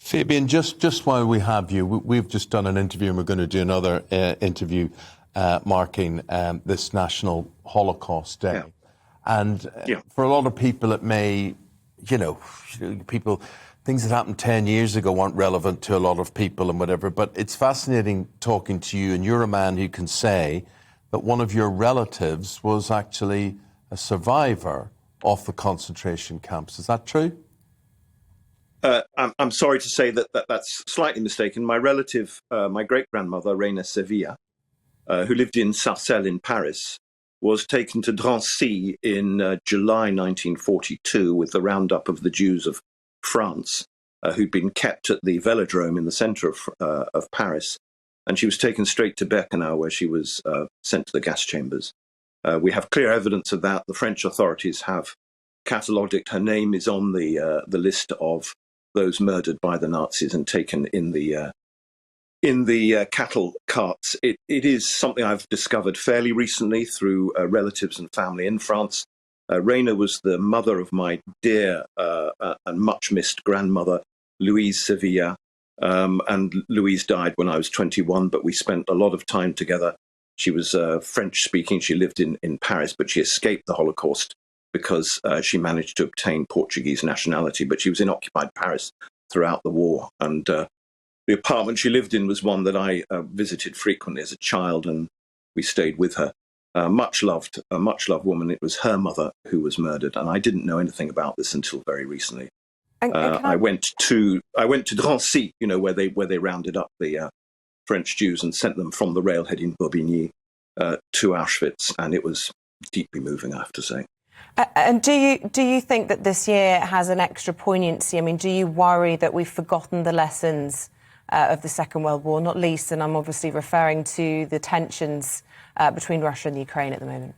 Fabian, just while we have you, we've just done an interview and we're going to do another interview marking this National Holocaust Day. Yeah. And for a lot of people it may, things that happened 10 years ago aren't relevant to a lot of people and whatever, but it's fascinating talking to you, and you're a man who can say that one of your relatives was actually a survivor of the concentration camps. Is that true? I'm sorry to say that's slightly mistaken. My relative, my great-grandmother, Reina Sevilla, who lived in Sarcelles in Paris, was taken to Drancy in July 1942 with the roundup of the Jews of France, who'd been kept at the Velodrome in the centre of Paris. And she was taken straight to Birkenau, where she was sent to the gas chambers. We have clear evidence of that. The French authorities have catalogued it. Her name is on the list of those murdered by the Nazis and taken in the cattle carts. It is something I've discovered fairly recently through relatives and family in France. Reina was the mother of my dear and much missed grandmother, Louise Sevilla. And Louise died when I was 21, but we spent a lot of time together. She was French speaking. She lived in Paris, but she escaped the Holocaust because she managed to obtain Portuguese nationality, but she was in occupied Paris throughout the war. And the apartment she lived in was one that I visited frequently as a child, and we stayed with her. A much loved woman. It was her mother who was murdered, and I didn't know anything about this until very recently. I went to Drancy, where they rounded up the French Jews and sent them from the railhead in Bobigny to Auschwitz, and it was deeply moving, I have to say. And do you think that this year has an extra poignancy? I mean, do you worry that we've forgotten the lessons of the Second World War, not least, and I'm obviously referring to the tensions between Russia and Ukraine at the moment?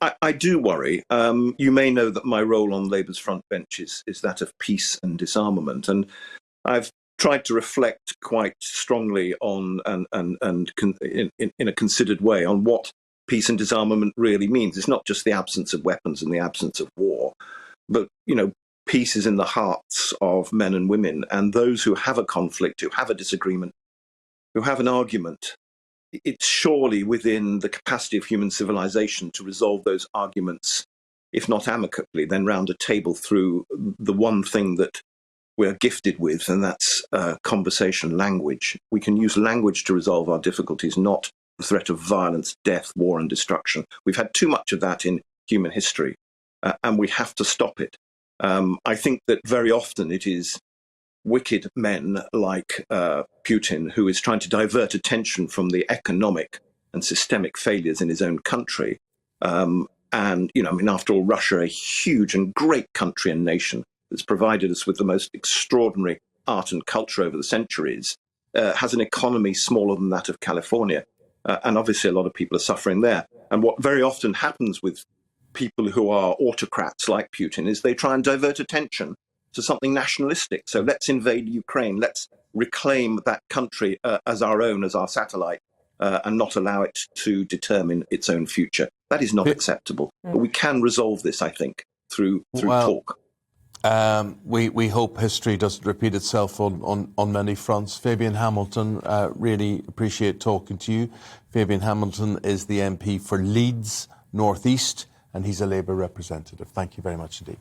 I do worry. You may know that my role on Labour's front bench is that of peace and disarmament, and I've tried to reflect quite strongly on and in a considered way on what peace and disarmament really means. It's not just the absence of weapons and the absence of war, but peace is in the hearts of men and women, and those who have a conflict, who have a disagreement, who have an argument. It's surely within the capacity of human civilization to resolve those arguments, if not amicably, then round a table through the one thing that we're gifted with, and that's conversation, language. We can use language to resolve our difficulties, not the threat of violence, death, war and destruction. We've had too much of that in human history, and we have to stop it. I think that very often it is wicked men like Putin who is trying to divert attention from the economic and systemic failures in his own country. After all, Russia, a huge and great country and nation that's provided us with the most extraordinary art and culture over the centuries, has an economy smaller than that of California. And obviously a lot of people are suffering there. And what very often happens with people who are autocrats like Putin is they try and divert attention to something nationalistic. So let's invade Ukraine, let's reclaim that country as our own, as our satellite, and not allow it to determine its own future. That is not acceptable. But we can resolve this, I think, through talk. We hope history doesn't repeat itself on many fronts. Fabian Hamilton, really appreciate talking to you. Fabian Hamilton is the MP for Leeds North East, and he's a Labour representative. Thank you very much indeed.